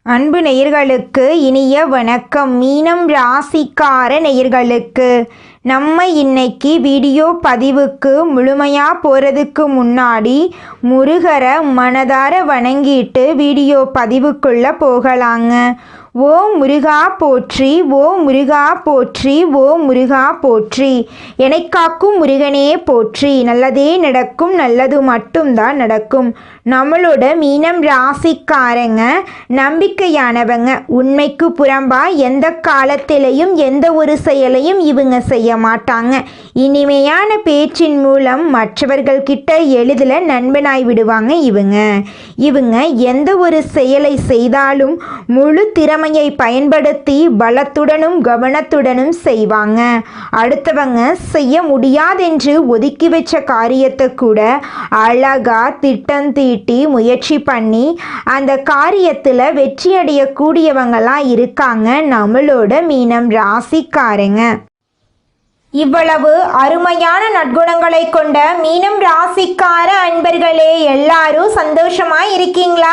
அன்பு நேயர்களுக்கு இனிய வணக்கம். மீனம் ராசிக்கார நேயர்களுக்கு நம்ம இன்னைக்கு வீடியோ பதிவுக்கு முழுமையாக போகிறதுக்கு முன்னாடி முருகரை மனதார வணங்கிட்டு வீடியோ பதிவுக்குள்ளே போகலாங்க. ஓ முருகா போற்றி, ஓ முருகா போற்றி, ஓ முருகா போற்றி, என்னை காக்கும் முருகனே போற்றி. நல்லதே நடக்கும், நல்லது மட்டும்தான் நடக்கும். நம்மளோட மீனம் ராசிக்காரங்க நம்பிக்கையானவங்க. உண்மைக்கு புறம்பா எந்த காலத்திலையும் எந்த ஒரு செயலையும் இவங்க செய்ய மாட்டாங்க. இனிமையான பேச்சின் மூலம் மற்றவர்கள் கிட்ட எளிதில் நண்பனாய் விடுவாங்க. இவங்க எந்த ஒரு செயலை செய்தாலும் முழு திறமையை பயன்படுத்தி பலத்துடனும் கவனத்துடனும் செய்வாங்க. அடுத்தவங்க செய்ய முடியாதென்று ஒதுக்கி வச்ச காரியத்தை கூட அழகா திட்டம் தீட்டி முயற்சி பண்ணி அந்த காரியத்தில் வெற்றி அடையக்கூடியவங்களாம் இருக்காங்க நம்மளோட மீனம் ராசிக்காரங்க. இவ்வளவு அருமையான நற்குணங்களை கொண்ட மீனம் ராசிக்கார அன்பர்களே, எல்லாரும் சந்தோஷமா இருக்கீங்களா?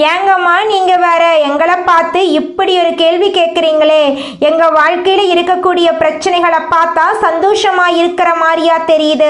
ஏங்கம்மா நீங்க வேற எங்களை பார்த்து இப்படி ஒரு கேள்வி கேட்குறீங்களே? எங்க வாழ்க்கையில இருக்கக்கூடிய பிரச்சனைகளை பார்த்தா சந்தோஷமா இருக்கிற மாதிரியா தெரியுது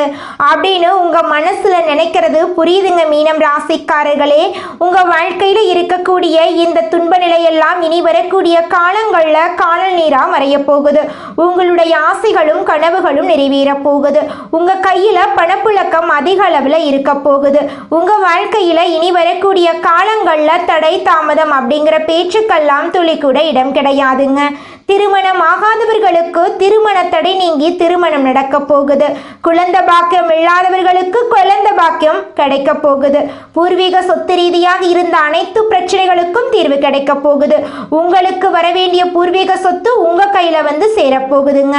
அப்படின்னு உங்க மனசுல நினைக்கிறது புரியுதுங்க மீனம் ராசிக்காரர்களே. உங்க வாழ்க்கையில இருக்கக்கூடிய இந்த துன்ப நிலையெல்லாம் இனி வரக்கூடிய காலங்கள்ல காணல் நீரா மறைய போகுது. உங்களுடைய ஆசைகளும் கனவுகளும் நிறைவேற போகுது. உங்க கையில பணப்புழக்கம் அதிக அளவுல இருக்க போகுது. உங்க வாழ்க்கையில இனி வரக்கூடிய காலங்கள்ல தடை தாமதம் அப்படிங்கிற பேச்சுக்கெல்லாம் துளி கூட இடம் கிடையாதுங்க. திருமணம் ஆகாதவர்களுக்கு திருமண தடை நீங்கி திருமணம் நடக்க போகுது. குழந்தை பாக்கியம் இல்லாதவர்களுக்கு குழந்தை பாக்கியம் கிடைக்க போகுது. பூர்வீக சொத்து ரீதியாக இருந்த அனைத்து பிரச்சனைகளுக்கும் தீர்வு கிடைக்க போகுது. உங்களுக்கு வர வேண்டிய பூர்வீக சொத்து உங்க கையில வந்து சேரப்போகுதுங்க.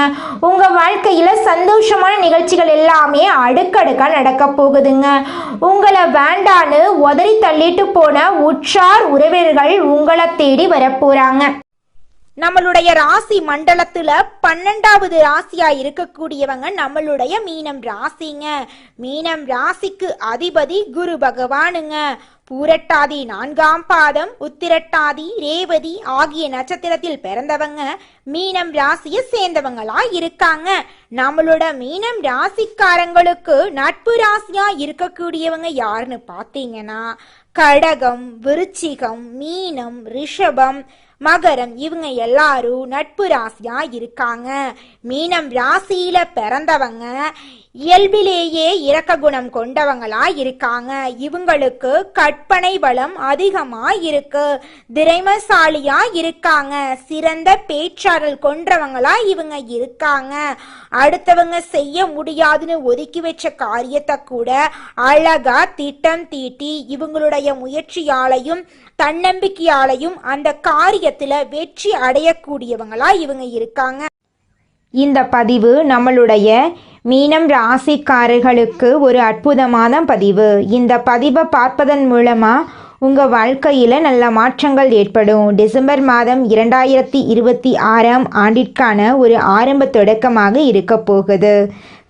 உங்க வாழ்க்கையில சந்தோஷமான நிகழ்ச்சிகள் எல்லாமே அடுக்கடுக்கா நடக்க போகுதுங்க. உங்களை வேண்டான்னு உதறி தள்ளிட்டு போன உற்றார் உறவினர்கள் உங்களை தேடி வரப்போறாங்க. நம்மளுடைய ராசி மண்டலத்துல 12வது ராசியா இருக்கக்கூடியவங்க நம்மளுடைய மீனம் ராசிங்க. மீனம் ராசிக்கு அதிபதி குரு பகவானுங்க. பூரட்டாதி 4ஆம் பாதம், உத்திரட்டாதி, ரேவதி ஆகிய நட்சத்திரத்தில் பிறந்தவங்க மீனம் ராசியை சேர்ந்தவங்களா இருக்காங்க. நம்மளோட மீனம் ராசிக்காரங்களுக்கு நட்பு ராசியா இருக்கக்கூடியவங்க யாருன்னு பார்த்தீங்கன்னா கடகம், விருச்சிகம், மீனம், ரிஷபம், மகரம் இவங்க எல்லாரும் நட்பு ராசியா இருக்காங்க. மீனம் ராசியில பிறந்தவங்க இயல்பிலேயே இரக்க குணம் கொண்டவங்களா இருக்காங்க. இவங்களுக்கு கற்பனை வளம் அதிகமா இருக்கு. திறமைசாலியா இருக்காங்க. சிறந்த பேச்சாற்றல் கொண்டவங்களா இவங்க இருக்காங்க. அடுத்தவங்க செய்ய முடியாதுன்னு ஒதுக்கி வச்ச காரியத்தை கூட அழகா திட்டம் தீட்டி இவங்களுடைய முயற்சியாலையும் தன்னம்பிக்கையாலையும் அந்த காரியத்துல வெற்றி அடையக்கூடியவங்களா இவங்க இருக்காங்க. இந்த பதிவு நம்மளுடைய மீனம் ராசிக்காரர்களுக்கு ஒரு அற்புதமான பதிவு. இந்த பதிவை பார்ப்பதன் மூலமாக உங்கள் வாழ்க்கையில் நல்ல மாற்றங்கள் ஏற்படும். டிசம்பர் மாதம் 2026ஆம் ஆண்டிற்கான ஒரு ஆரம்ப தொடக்கமாக இருக்க போகுது.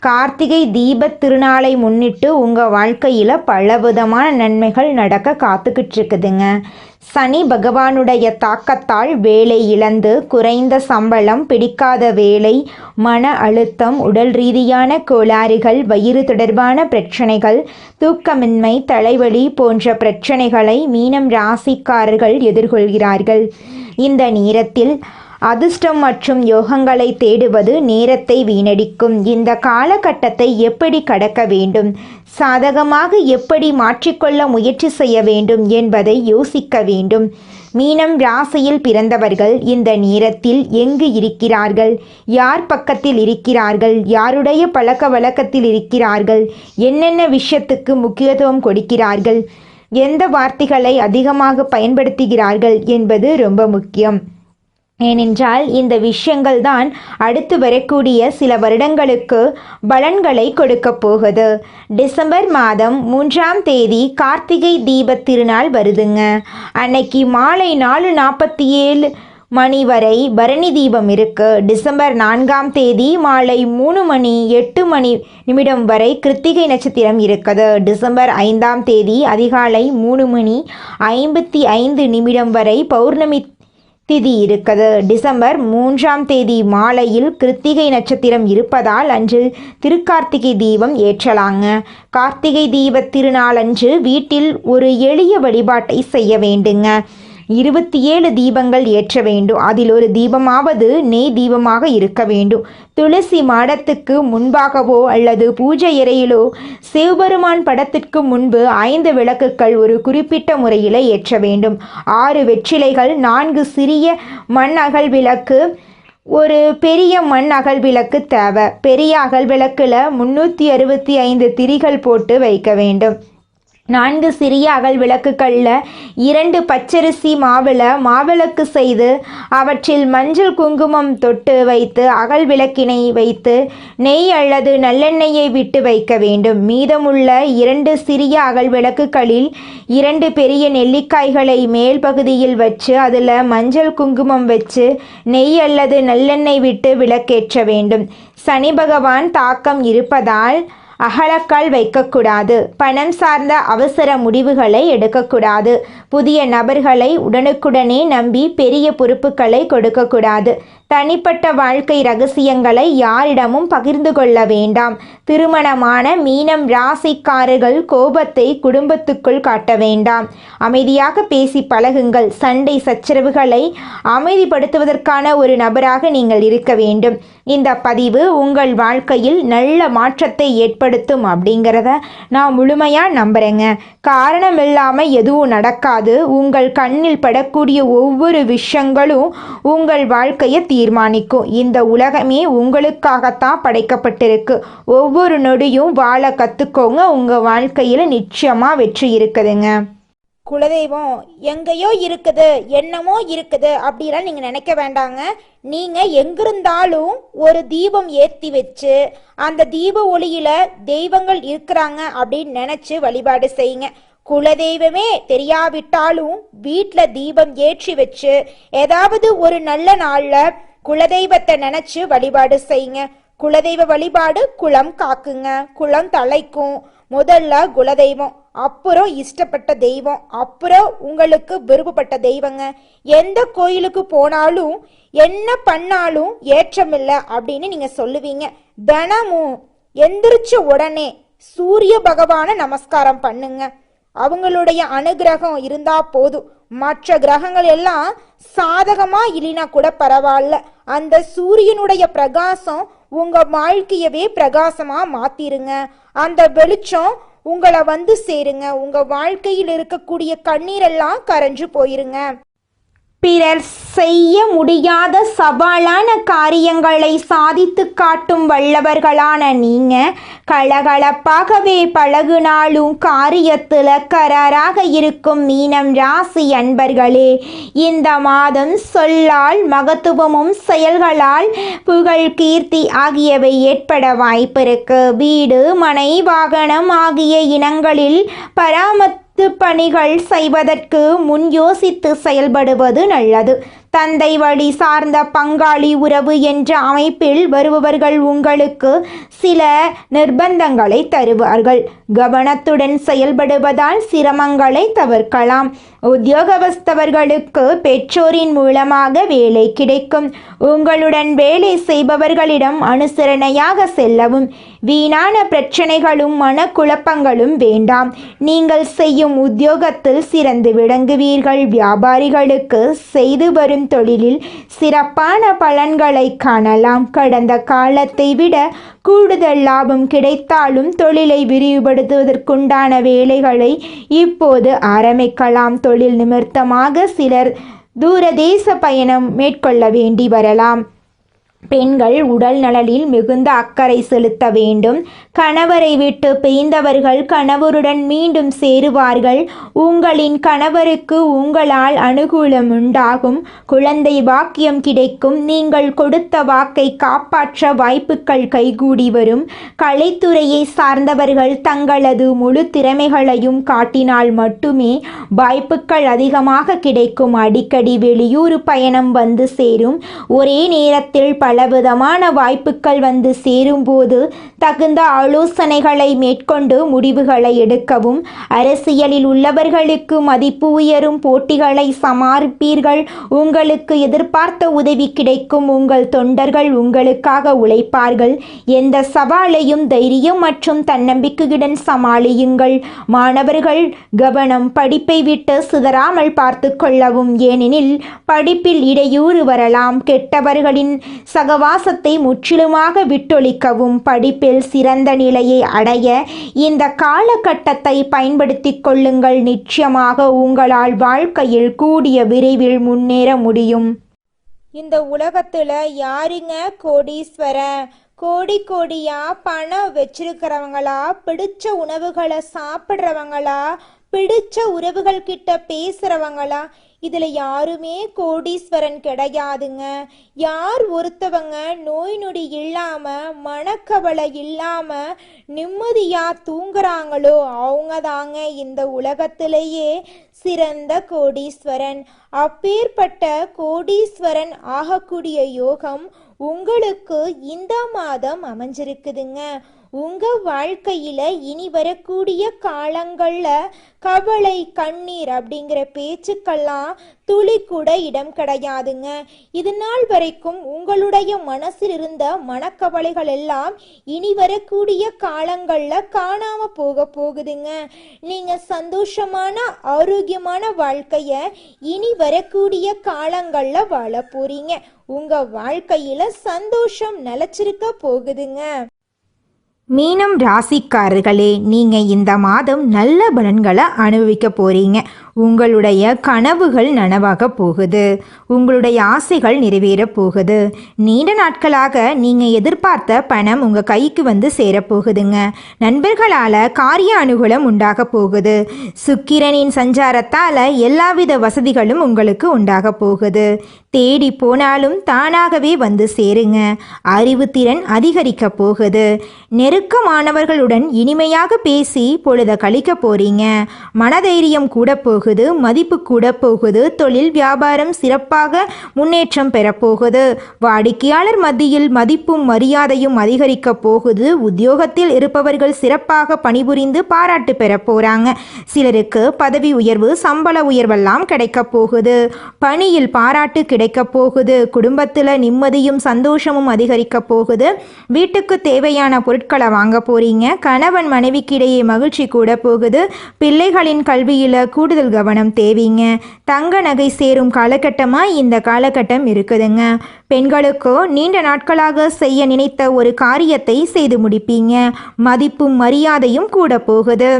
கார்த்திகை தீபத் திருநாளை முன்னிட்டு உங்கள் வாழ்க்கையில் பலவிதமான நன்மைகள் நடக்க காத்துக்கிட்டு இருக்குதுங்க. சனி பகவானுடைய தாக்கத்தால் வேலை இழந்து குறைந்த சம்பளம், பிடிக்காத வேலை, மன அழுத்தம், உடல் ரீதியான கோளாறுகள், வயிறு தொடர்பான பிரச்சனைகள், தூக்கமின்மை, தலைவலி போன்ற பிரச்சனைகளை மீனம் ராசிக்காரர்கள் எதிர்கொள்கிறார்கள். இந்த நேரத்தில் அதிர்ஷ்டம் மற்றும் யோகங்களை தேடுவது நேரத்தை வீணடிக்கும். இந்த காலகட்டத்தை எப்படி கடக்க வேண்டும், சாதகமாக எப்படி மாற்றிக்கொள்ள முயற்சி செய்ய வேண்டும் என்பதை யோசிக்க வேண்டும். மீனம் ராசியில் பிறந்தவர்கள் இந்த நேரத்தில் எங்கு இருக்கிறார்கள், யார் பக்கத்தில் இருக்கிறார்கள், யாருடைய பழக்க வழக்கத்தில் இருக்கிறார்கள், என்னென்ன விஷயத்துக்கு முக்கியத்துவம் கொடுக்கிறார்கள், எந்த வார்த்தைகளை அதிகமாக பயன்படுத்துகிறார்கள் என்பது ரொம்ப முக்கியம். ஏனென்றால் இந்த விஷயங்கள் தான் அடுத்து வரக்கூடிய சில வருடங்களுக்கு பலன்களை கொடுக்க போகுது. டிசம்பர் மாதம் 3ஆம் தேதி கார்த்திகை தீபத் திருநாள் வருதுங்க. அன்னைக்கு மாலை 4:47 மணி வரை பரணி தீபம் இருக்கு. டிசம்பர் 4ஆம் தேதி மாலை 3:08 வரை கிருத்திகை நட்சத்திரம் இருக்குது. டிசம்பர் 5ஆம் தேதி அதிகாலை 3:55 வரை பௌர்ணமி திதி இருக்குது. டிசம்பர் 3ஆம் தேதி மாலையில் கிருத்திகை நட்சத்திரம் இருப்பதால் அன்று திருக்கார்த்திகை தீபம் ஏற்றலாங்க. கார்த்திகை தீப திருநாளன்று வீட்டில் ஒரு எளிய வழிபாட்டை செய்ய வேண்டுங்க. 27 தீபங்கள் ஏற்ற வேண்டும். அதில் ஒரு தீபமாவது நெய் தீபமாக இருக்க வேண்டும். துளசி மாடத்துக்கு முன்பாகவோ அல்லது பூஜை அறையிலோ சிவபெருமான் படத்திற்கு முன்பு 5 விளக்குகள் ஒரு குறிப்பிட்ட முறையில் ஏற்ற வேண்டும். 6 வெற்றிலைகள், 4 சிறிய மண் அகல் விளக்கு, ஒரு பெரிய மண் அகல் விளக்கு தேவை. பெரிய அகல் விளக்கில் 365 திரிகள் போட்டு வைக்க வேண்டும். 4 சிறிய அகல் விளக்குகளில் 2 பச்சரிசி மாவிளக்கு செய்து அவற்றில் மஞ்சள் குங்குமம் தொட்டு வைத்து அகல் விளக்கினை வைத்து நெய் அல்லது நல்லெண்ணெயை விட்டு வைக்க வேண்டும். மீதமுள்ள 2 சிறிய அகல் விளக்குகளில் 2 பெரிய நெல்லிக்காய்களை மேல் பகுதியில் வச்சு அதில் மஞ்சள் குங்குமம் வச்சு நெய் அல்லது நல்லெண்ணெய் விட்டு விளக்கேற்ற வேண்டும். சனி பகவான் தாக்கம் இருப்பதால் அகலக்கால் வைக்கக்கூடாது. பணம் சார்ந்த அவசர முடிவுகளை எடுக்கக்கூடாது. புதிய நபர்களை உடனுக்குடனே நம்பி பெரிய பொறுப்புகளை கொடுக்கக்கூடாது. தனிப்பட்ட வாழ்க்கை ரகசியங்களை யாரிடமும் பகிர்ந்து கொள்ள வேண்டாம். திருமணமான மீனம் ராசிக்காரர்கள் கோபத்தை குடும்பத்துக்குள் காட்ட வேண்டாம். அமைதியாக பேசி பழகுங்கள். சண்டை சச்சரவுகளை அமைதிப்படுத்துவதற்கான ஒரு நபராக நீங்கள் இருக்க வேண்டும். இந்த பதிவு உங்கள் வாழ்க்கையில் நல்ல மாற்றத்தை ஏற்படுத்தும் அப்படிங்கிறத நான் முழுமையாக நம்புகிறேங்க. காரணம் இல்லாமல் எதுவும் நடக்காது. உங்கள் கண்ணில் படக்கூடிய ஒவ்வொரு விஷயங்களும் உங்கள் வாழ்க்கையை தீர்மானிக்கும். இந்த உலகமே உங்களுக்காகத்தான் படைக்கப்பட்டிருக்கு. ஒவ்வொரு நொடியும் வாழ கற்றுக்கோங்க. உங்கள் வாழ்க்கையில் நிச்சயமாக வெற்றி இருக்குதுங்க. குலதெய்வம் எங்கேயோ இருக்குது, என்னமோ இருக்குது அப்படிலாம் நீங்கள் நினைக்க வேண்டாங்க. நீங்கள் எங்கிருந்தாலும் ஒரு தீபம் ஏற்றி வச்சு அந்த தீப ஒளியில் தெய்வங்கள் இருக்கிறாங்க அப்படின்னு நினச்சி வழிபாடு செய்யுங்க. குலதெய்வமே தெரியாவிட்டாலும் வீட்டில் தீபம் ஏற்றி வச்சு ஏதாவது ஒரு நல்ல நாளில் குலதெய்வத்தை நினச்சி வழிபாடு செய்யுங்க. குலதெய்வ வழிபாடு குலம் காக்குங்க, குலம் தலைக்கும். முதல்ல குலதெய்வம், அப்புறம் இஷ்டப்பட்ட தெய்வம், அப்புறம் உங்களுக்கு விருப்பப்பட்ட தெய்வங்க. எந்த கோயிலுக்கு போனாலும் என்ன பண்ணாலும் ஏற்றமில்லை அப்படின்னு நீங்க சொல்லுவீங்க. தினமும் எந்திரிச்ச உடனே சூரிய பகவான நமஸ்காரம் பண்ணுங்க. அவங்களுடைய அனுகிரகம் இருந்தா போதும். மற்ற கிரகங்கள் எல்லாம் சாதகமா இல்லைனா கூட பரவாயில்ல. அந்த சூரியனுடைய பிரகாசம் உங்க வாழ்க்கையவே பிரகாசமா மாத்திருங்க. அந்த வெளிச்சம் உங்களை வந்து சேருங்க. உங்க வாழ்க்கையில் இருக்கக்கூடிய கண்ணீரெல்லாம் கரைஞ்சு போயிருங்க. பிறர் செய்ய முடியாத சவாலான காரியங்களை சாதித்து காட்டும் வல்லவர்களான நீங்க கலகலப்பாகவே பழகுனாலும் காரியத்தில் கராராக இருக்கும் மீனம் ராசி அன்பர்களே, இந்த மாதம் சொல்லால் மகத்துவமும் செயல்களால் புகழ் கீர்த்தி ஆகியவை ஏற்பட வாய்ப்பிருக்கு. வீடு மனை வாகனம் ஆகிய இனங்களில் பணிகள் செய்வதற்கு முன் யோசித்து செயல்படுவது நல்லது. தந்தை வழி சார்ந்த பங்காளி உறவு என்ற அமைப்பில் வருபவர்கள் உங்களுக்கு சில நிர்பந்தங்களை தருவார்கள். கவனத்துடன் செயல்படுவதால் சிரமங்களை தவிர்க்கலாம். உத்தியோகஸ்தவர்களுக்கு பெற்றோரின் மூலமாக வேலை கிடைக்கும். உங்களுடன் வேலை செய்பவர்களிடம் அனுசரணையாக செல்லவும். வீணான பிரச்சனைகளும் மனக்குழப்பங்களும் வேண்டாம். நீங்கள் செய்யும் உத்தியோகத்தில் சிறந்து விளங்குவீர்கள். வியாபாரிகளுக்கு செய்து வரும் தொழிலில் சிறப்பான பலன்களை காணலாம். கடந்த காலத்தை விட கூடுதல் லாபம் கிடைத்தாலும் தொழிலை விரிவுபடுத்துவதற்குண்டான வேலைகளை இப்போது ஆரம்பிக்கலாம். தொழில் நிமித்தமாக சிலர் தூரதேச பயணம் மேற்கொள்ள வேண்டி வரலாம். பெண்கள் உடல் நலனில் மிகுந்த அக்கறை செலுத்த வேண்டும். கணவரை விட்டு பிரிந்தவர்கள் கணவருடன் மீண்டும் சேருவார்கள். உங்களின் கணவருக்கு உங்களால் அனுகூலம் உண்டாகும். குழந்தை பாக்கியம் கிடைக்கும். நீங்கள் கொடுத்த வாக்கை காப்பாற்ற வாய்ப்புகள் கைகூடி வரும். கலைத்துறையை சார்ந்தவர்கள் தங்களது முழு திறமைகளையும் காட்டினால் மட்டுமே வாய்ப்புகள் அதிகமாக கிடைக்கும். அடிக்கடி வெளியூர் பயணம் வந்து சேரும். ஒரே நேரத்தில் பலவிதமான வாய்ப்புகள் வந்து சேரும்போது தகுந்த ஆலோசனைகளை மேற்கொண்டு முடிவுகளை எடுக்கவும். அரசியலில் உள்ளவர்களுக்கு மதிப்பு உயரும். போட்டிகளை சமாளிப்பீர்கள். உங்களுக்கு எதிர்பார்த்த உதவி கிடைக்கும். உங்கள் தொண்டர்கள் உங்களுக்காக உழைப்பார்கள். எந்த சவாலையும் தைரியம் மற்றும் தன்னம்பிக்கையுடன் சமாளியுங்கள். மாணவர்கள் கவனம். படிப்பை விட்டு சிதறாமல் பார்த்து கொள்ளவும். ஏனெனில் படிப்பில் இடையூறு வரலாம். கெட்டவர்களின் சகவாசத்தை முற்றிலுமாக விட்டொழிக்கவும். படிப்பில் சிறந்த நிலையை அடைய இந்த காலகட்டத்தை பயன்படுத்திக் கொள்ளுங்கள். நிச்சயமாக உங்களால் வாழ்க்கையில் கூடிய விரைவில் முன்னேற முடியும். இந்த உலகத்துல யாருங்க கோடீஸ்வரன்? கோடியா பணம் வச்சிருக்கிறவங்களா, பிடிச்ச உணவுகளை சாப்பிட்றவங்களா, பிடிச்ச உறவுகள் கிட்ட பேசுறவங்களா? இதுல யாருமே கோடீஸ்வரன் கிடையாதுங்க. யார் ஒருத்தவங்க நோய் நொடி இல்லாம மனக்கவலை இல்லாம நிம்மதியா தூங்குறாங்களோ அவங்க தாங்க இந்த உலகத்திலேயே சிறந்த கோடீஸ்வரன். அப்பேற்பட்ட கோடீஸ்வரன் ஆகக்கூடிய யோகம் உங்களுக்கு இந்த மாதம் அமைஞ்சிருக்குதுங்க. உங்க வாழ்க்கையில இனி வரக்கூடிய காலங்கள்ல கவலை கண்ணீர் அப்படிங்கிற பேச்சுக்கெல்லாம் துளி கூட இடம் கிடையாதுங்க. இது நாள் வரைக்கும் உங்களுடைய மனசில் இருந்த மனக்கவலைகள் எல்லாம் இனி வரக்கூடிய காலங்கள்ல காணாம போகுதுங்க. நீங்க சந்தோஷமான ஆரோக்கியமான வாழ்க்கைய இனி வரக்கூடிய காலங்கள்ல வாழ போறீங்க. உங்க வாழ்க்கையில சந்தோஷம் நிலைச்சிருக்க போகுதுங்க. மீனம் ராசிக்காரர்களே, நீங்கள் இந்த மாதம் நல்ல பலன்களை அனுபவிக்க போகிறீங்க. உங்களுடைய கனவுகள் நனவாக போகுது. உங்களுடைய ஆசைகள் நிறைவேற போகுது. நீண்ட நாட்களாக நீங்கள் எதிர்பார்த்த பணம் உங்கள் கைக்கு வந்து சேரப்போகுதுங்க. நண்பர்களால் காரிய அனுகூலம் உண்டாக போகுது. சுக்கிரனின் சஞ்சாரத்தால் எல்லாவித வசதிகளும் உங்களுக்கு உண்டாக போகுது. தேடி போனாலும் தானாகவே வந்து சேருங்க. அறிவுத்திறன் அதிகரிக்க போகுது. நெருக்கமானவர்களுடன் இனிமையாக பேசி பொழுத கழிக்க போறீங்க. மனதைரியம் கூட போகுது. மதிப்பு கூட போகுது. தொழில் வியாபாரம் சிறப்பாக முன்னேற்றம் பெறப்போகுது. வாடிக்கையாளர் மத்தியில் மதிப்பும் மரியாதையும் அதிகரிக்க போகுது. உத்தியோகத்தில் இருப்பவர்கள் சிறப்பாக பணிபுரிந்து பாராட்டு பெற போறாங்க. சிலருக்கு பதவி உயர்வு, சம்பள உயர்வெல்லாம் கிடைக்க போகுது. பணியில் பாராட்டு கிடைக்க போகுது. குடும்பத்தில் நிம்மதியும் சந்தோஷமும் அதிகரிக்க போகுது. வீட்டுக்கு தேவையான பொருட்களை வாங்க போறீங்க. கணவன் மனைவிக்கு இடையே மகிழ்ச்சி கூட போகுது. பிள்ளைகளின் கல்வியில் கூடுதல் கவனம் தேவைங்க. தங்க நகை சேரும் காலகட்டமாக இந்த காலகட்டம் இருக்குதுங்க. பெண்களுக்கு நீண்ட நாட்களாக செய்ய நினைத்த ஒரு காரியத்தை செய்து முடிப்பீங்க. மதிப்பும் மரியாதையும் கூட போகுது.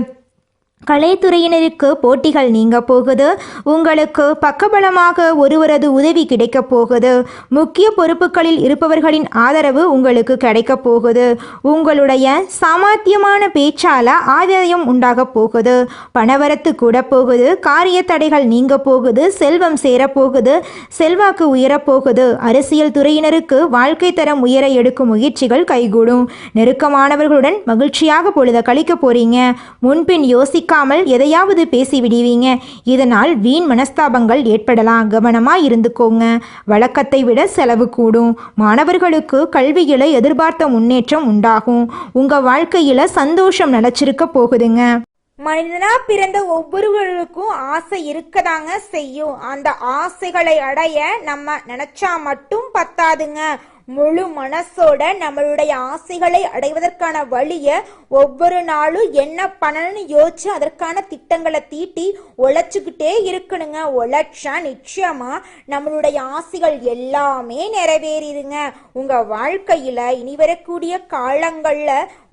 கலைத்துறையினருக்கு போட்டிகள் நீங்க போகுது. உங்களுக்கு பக்கபலமாக ஒருவரது உதவி கிடைக்க போகுது. முக்கிய பொறுப்புகளில் இருப்பவர்களின் ஆதரவு உங்களுக்கு கிடைக்க போகுது. உங்களுடைய சாமர்த்தியமான பேச்சால ஆதாயம் உண்டாக போகுது. பணவரத்து கூட போகுது. காரிய தடைகள் நீங்க போகுது. செல்வம் சேரப்போகுது. செல்வாக்கு உயரப்போகுது. அரசியல் துறையினருக்கு வாழ்க்கை தரம் உயர எடுக்கும் முயற்சிகள் கைகூடும். நெருக்கமானவர்களுடன் மகிழ்ச்சியாக பொழுத கழிக்க போறீங்க. முன்பின் யோசிக்க எதையாவது பேசி விடுவீங்க. இதனால் வீண் மனஸ்தாபங்கள் ஏற்படலாம். கவனமா இருந்துக்கோங்க. வழக்கத்தை விட செலவு கூடும். மாணவர்களுக்கு கல்வியில எதிர்பார்த்த முன்னேற்றம் உண்டாகும். உங்க வாழ்க்கையில சந்தோஷம் நிலைச்சிருக்க போகுதுங்க. மனிதனா பிறந்த ஒவ்வொருவருக்கும் ஆசை இருக்கதாங்க செய்யும். அந்த ஆசைகளை அடைய நம்ம நினைச்சா மட்டும் பத்தாதுங்க. முழு மனசோட நம்மளுடைய ஆசைகளை அடைவதற்கான வழிய ஒவ்வொரு நாளும் என்ன பண்ணணும்னு யோசிச்சு அதற்கான திட்டங்களை தீட்டி உழைச்சுக்கிட்டே இருக்கணுங்க. உழைச்சா நிச்சயமா நம்மளுடைய ஆசைகள் எல்லாமே நிறைவேறிடுங்க. உங்க வாழ்க்கையில இனி வரக்கூடிய காலங்கள்ல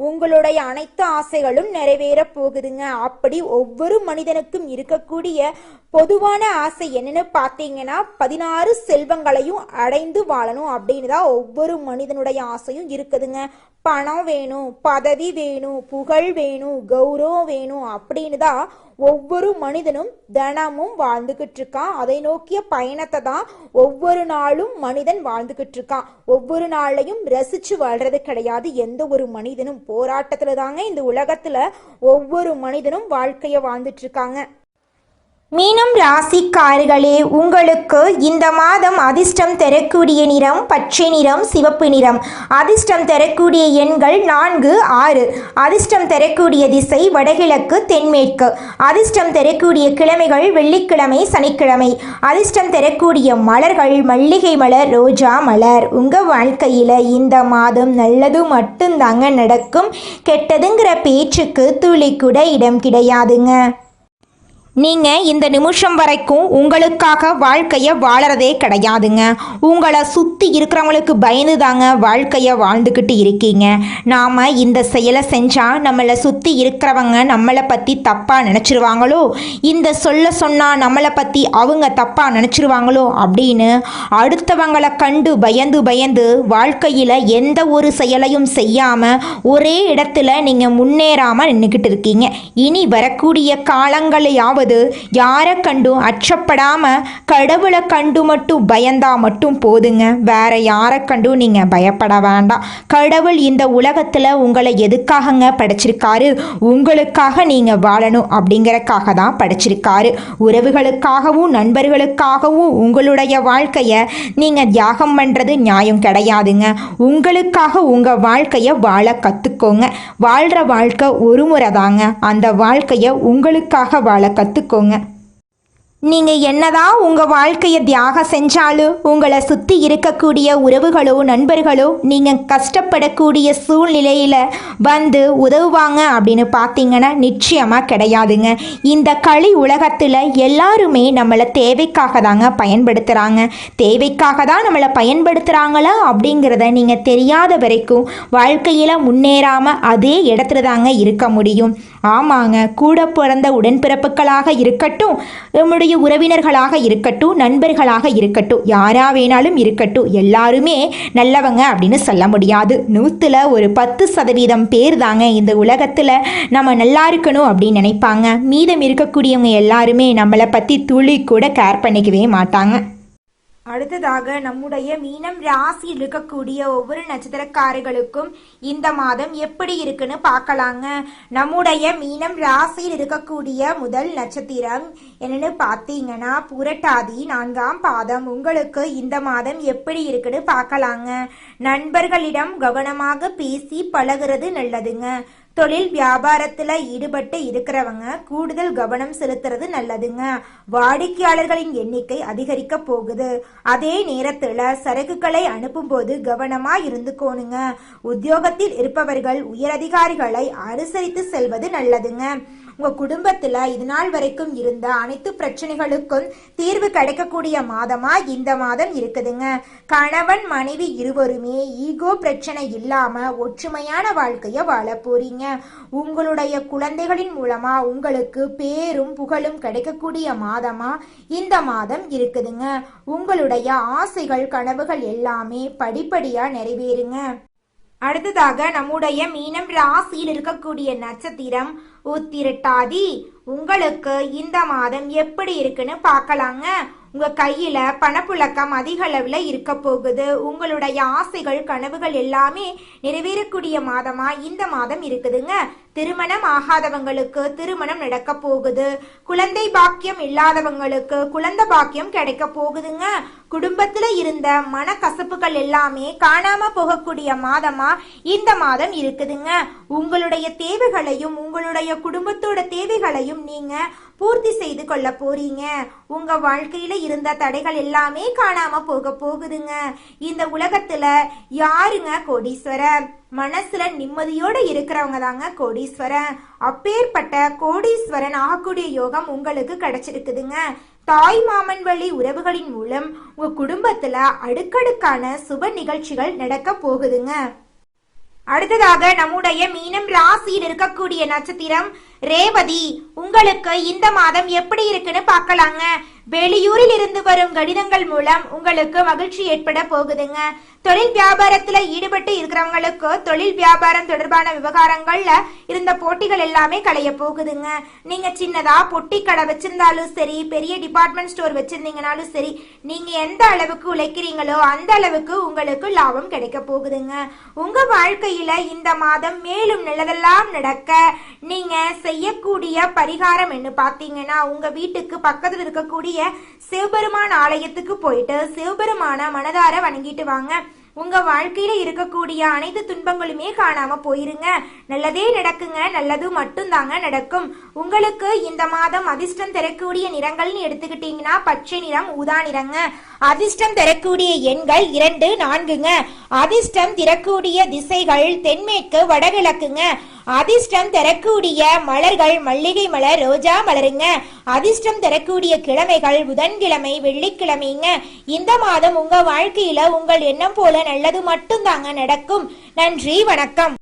உங்களுடைய அனைத்து ஆசைகளும் நிறைவேற போகுதுங்க. அப்படி ஒவ்வொரு மனிதனுக்கும் இருக்கக்கூடிய பொதுவான ஆசை என்னன்னு பார்த்தீங்கன்னா 16 செல்வங்களையும் அடைந்து வாழணும் அப்படின்னு தான் ஒவ்வொரு மனிதனுடைய ஆசையும் இருக்குதுங்க. பணம் வேணும், பதவி வேணும், புகழ் வேணும், கௌரவம் வேணும் அப்படின்னு தான் ஒவ்வொரு மனிதனும் தினமும் வாழ்ந்துகிட்டு இருக்கான். அதை நோக்கிய பயணத்தை தான் ஒவ்வொரு நாளும் மனிதன் வாழ்ந்துகிட்டு இருக்கான். ஒவ்வொரு நாளையும் ரசிச்சு வாழ்றது கிடையாது. எந்த ஒரு மனிதனும் போராட்டத்துல தாங்க இந்த உலகத்துல ஒவ்வொரு மனிதனும் வாழ்க்கைய வாழ்ந்துட்டு இருக்காங்க. மீனம் ராசிக்காரர்களே, உங்களுக்கு இந்த மாதம் அதிர்ஷ்டம் தரக்கூடிய நிறம் பச்சை நிறம், சிவப்பு நிறம். அதிர்ஷ்டம் தரக்கூடிய எண்கள் 4, 6. அதிர்ஷ்டம் தரக்கூடிய திசை வடகிழக்கு, தென்மேற்கு. அதிர்ஷ்டம் தரக்கூடிய கிழமைகள் வெள்ளிக்கிழமை, சனிக்கிழமை. அதிர்ஷ்டம் தரக்கூடிய மலர்கள் மல்லிகை மலர், ரோஜா மலர். உங்கள் வாழ்க்கையில் இந்த மாதம் நல்லது மட்டும்தாங்க நடக்கும். கெட்டதுங்கிற பேச்சுக்கு துளி கூட இடம் கிடையாதுங்க. நீங்கள் இந்த நிமிஷம் வரைக்கும் உங்களுக்காக வாழ்க்கையை வாழறதே கிடையாதுங்க. உங்களை சுற்றி இருக்கிறவங்களுக்கு பயந்து தாங்க வாழ்க்கையை வாழ்ந்துக்கிட்டு இருக்கீங்க. நாம் இந்த செயலை செஞ்சால் நம்மளை சுற்றி இருக்கிறவங்க நம்மளை பற்றி தப்பாக நினச்சிருவாங்களோ, இந்த சொன்னால் நம்மளை பற்றி அவங்க தப்பாக நினச்சிருவாங்களோ அப்படின்னு அடுத்தவங்களை கண்டு பயந்து வாழ்க்கையில் எந்த ஒரு செயலையும் செய்யாமல் ஒரே இடத்துல நீங்கள் முன்னேறாமல் நின்றுக்கிட்டு இருக்கீங்க. இனி வரக்கூடிய காலங்களையாவது யாரை கண்டும் அச்சப்படாம கடவுளை கண்டு மட்டும் பயந்தா மட்டும் போதுங்க. வேற யாரை கண்டும் நீங்க பயப்பட வேண்டாம். கடவுள் இந்த உலகத்துல உங்களை எதுக்காகங்க படைச்சிருக்காரு? உங்களுக்காக நீங்க வாழணும் அப்படிங்கறக்காக தான் படைச்சிருக்காரு. உறவுகளுக்காகவும் நண்பர்களுக்காகவும் உங்களுடைய வாழ்க்கைய நீங்க தியாகம் பண்றது நியாயம் கிடையாதுங்க. உங்களுக்காக உங்க வாழ்க்கைய வாழ கத்துக்கோங்க. வாழ்ற வாழ்க்கை ஒரு முறை தாங்க. அந்த வாழ்க்கைய உங்களுக்காக வாழ கத்துக்கோங்க. நீங்கள் என்னதான் உங்கள் வாழ்க்கையை தியாகம் செஞ்சாலும் உங்களை சுற்றி இருக்கக்கூடிய உறவுகளோ நண்பர்களோ நீங்கள் கஷ்டப்படக்கூடிய சூழ்நிலையில் வந்து உதவுவாங்க அப்படின்னு பார்த்தீங்கன்னா நிச்சயமாக கிடையாதுங்க. இந்த களி உலகத்தில் எல்லாருமே நம்மளை தேவைக்காக தாங்க பயன்படுத்துகிறாங்க. தேவைக்காக தான் நம்மளை பயன்படுத்துகிறாங்களா அப்படிங்கிறத நீங்கள் தெரியாத வரைக்கும் வாழ்க்கையில் முன்னேறாமல் அதே இடத்துல தாங்க இருக்க முடியும். ஆமாங்க, கூட பிறந்த உடன்பிறப்புகளாக இருக்கட்டும், நம்முடைய உறவினர்களாக இருக்கட்டும், நண்பர்களாக இருக்கட்டும், யாரா வேணாலும் இருக்கட்டும், எல்லாருமே நல்லவங்க அப்படின்னு சொல்ல முடியாது. 100ல் ஒரு 10% பேர் தாங்க இந்த உலகத்தில் நம்ம நல்லா இருக்கணும் அப்படின்னு நினைப்பாங்க. மீதம் இருக்கக்கூடியவங்க எல்லாருமே நம்மளை பற்றி துளி கூட கேர் பண்ணிக்கவே மாட்டாங்க. அடுத்ததாக நம்முடைய மீனம் ராசியில் இருக்கக்கூடிய ஒவ்வொரு நட்சத்திரக்காரர்களுக்கும் இந்த மாதம் எப்படி இருக்குன்னு பார்க்கலாங்க. நம்முடைய மீனம் ராசியில் இருக்கக்கூடிய முதல் நட்சத்திரம் என்னன்னு பார்த்தீங்கன்னா புரட்டாதி 4ஆம் பாதம். உங்களுக்கு இந்த மாதம் எப்படி இருக்குன்னு பார்க்கலாங்க. நண்பர்களிடம் கவனமாக பேசி பழகிறது நல்லதுங்க. தொழில் வியாபாரத்தில் ஈடுபட்டு இருக்கிறவங்க கூடுதல் கவனம் செலுத்துறது நல்லதுங்க. வாடிக்கையாளர்களின் எண்ணிக்கை அதிகரிக்க போகுது. அதே நேரத்தில் சரக்குகளை அனுப்பும் போது கவனமா இருந்துக்கோணுங்க. உத்தியோகத்தில் இருப்பவர்கள் உயரதிகாரிகளை அனுசரித்து செல்வது நல்லதுங்க. உங்க குடும்பத்துல இது நாள் வரைக்கும் இருந்த அனைத்து பிரச்சனைகளுக்கும் தீர்வு கிடைக்கக்கூடிய மாதமா இந்த மாதம் இருக்குதுங்க. கணவன் மனைவி இருவருமே ஈகோ பிரச்சனை இல்லாம ஒற்றுமையான வாழ்க்கைய வாழ போறீங்க. உங்களுடைய குழந்தைகளின் மூலமா உங்களுக்கு பேரும் புகழும் கிடைக்கக்கூடிய மாதமா இந்த மாதம் இருக்குதுங்க. உங்களுடைய ஆசைகள் கனவுகள் எல்லாமே படிப்படியா நிறைவேறுங்க. அடுத்ததாக நம்முடைய மீனம் ராசியில் இருக்கக்கூடிய நட்சத்திரம் உத்திரட்டாதி. உங்களுக்கு இந்த மாதம் எப்படி இருக்குன்னு பார்க்கலாங்க. உங்க கையில பணப்புழக்கம் அதிக அளவுல இருக்க போகுது. உங்களுடைய ஆசைகள் கனவுகள் எல்லாமே நிறைவேறக்கூடிய மாதமா இந்த மாதம் இருக்குதுங்க. திருமணம் ஆகாதவங்களுக்கு திருமணம் நடக்க போகுது. குழந்தை பாக்கியம் இல்லாதவங்களுக்கு குழந்தை பாக்கியம் கிடைக்க போகுதுங்க. குடும்பத்துல இருந்த மனக்கசப்புகள் எல்லாமே காணாம போகக்கூடிய மாதமா இந்த மாதம் இருக்குதுங்க. உங்களுடைய தேவைகளையும் உங்களுடைய குடும்பத்தோட தேவைகளையும் நீங்க பூர்த்தி செய்து கொள்ள போறீங்க. உங்க வாழ்க்கையில இருந்த தடைகள் எல்லாமே காணாம போக போகுதுங்க. இந்த உலகத்துல யாருங்க கோடீஸ்வரர்? மனசுல நிம்மதியோட இருக்கிறவங்க தாங்க கோடீஸ்வரன். அப்பேற்பட்ட கோடீஸ்வரன் ஆகக்கூடிய யோகம் உங்களுக்கு கிடைச்சிருக்குதுங்க. தாய் மாமன் வழி உறவுகளின் மூலம் உங்க குடும்பத்துல அடுக்கடுக்கான சுப நிகழ்ச்சிகள் நடக்க போகுதுங்க. அடுத்ததாக நம்முடைய மீனம் ராசியில் இருக்கக்கூடிய நட்சத்திரம் ரேவதி, உங்களுக்கு இந்த மாதம் எப்படி இருக்குன்னு பார்க்கலாங்க. வெளியூரில் இருந்து வரும் கடிதங்கள் மூலம் உங்களுக்கு மகிழ்ச்சி ஏற்பட போகுதுங்க. தொழில் வியாபாரத்துல ஈடுபட்டு இருக்கிறவங்களுக்கு தொழில் வியாபாரம் தொடர்பான விவகாரங்கள்ல இருந்த போட்டிகள் எல்லாமே களைய போகுதுங்க. நீங்க சின்னதா பொட்டி கடை வச்சிருந்தாலும் சரி, பெரிய டிபார்ட்மெண்ட் ஸ்டோர் வச்சிருந்தீங்கனாலும் சரி, நீங்க எந்த அளவுக்கு உழைக்கிறீங்களோ அந்த அளவுக்கு உங்களுக்கு லாபம் கிடைக்க போகுதுங்க. உங்க வாழ்க்கையில இந்த மாதம் மேலும் நல்லதெல்லாம் நடக்க நீங்க செய்யக்கூடிய பரிகாரம் என்ன பார்த்தீங்கன்னா, உங்க வீட்டுக்கு பக்கத்தில் இருக்கக்கூடிய சிவபெருமான் ஆலயத்துக்கு போயிட்டு சிவபெருமான மனதார வணங்கிட்டு வாங்க. உங்க வாழ்க்கையில இருக்கக்கூடிய அனைத்து துன்பங்களுமே காணாம போயிருங்க. நல்லதே நடக்குங்க. நல்லது மட்டும் தாங்க நடக்கும். உங்களுக்கு இந்த மாதம் அதிர்ஷ்டம் தரக்கூடிய நிறங்கள்னு எடுத்துக்கிட்டீங்கன்னா பச்சை நிறம், ஊதா நிறங்க. அதிர்ஷ்டம் தரக்கூடிய எண்கள் 2, 4ங்க. அதிர்ஷ்டம் தரக்கூடிய திசைகள் தென்மேற்கு, வடகிழக்குங்க. அதிர்ஷ்டம் தரக்கூடிய மலர்கள் மல்லிகை மலர், ரோஜா மலருங்க. அதிர்ஷ்டம் தரக்கூடிய கிழமைகள் புதன்கிழமை, வெள்ளிக்கிழமைங்க. இந்த மாதம் உங்க வாழ்க்கையில உங்கள் எண்ணம் போல நல்லது மட்டும் தாங்க நடக்கும். நன்றி, வணக்கம்.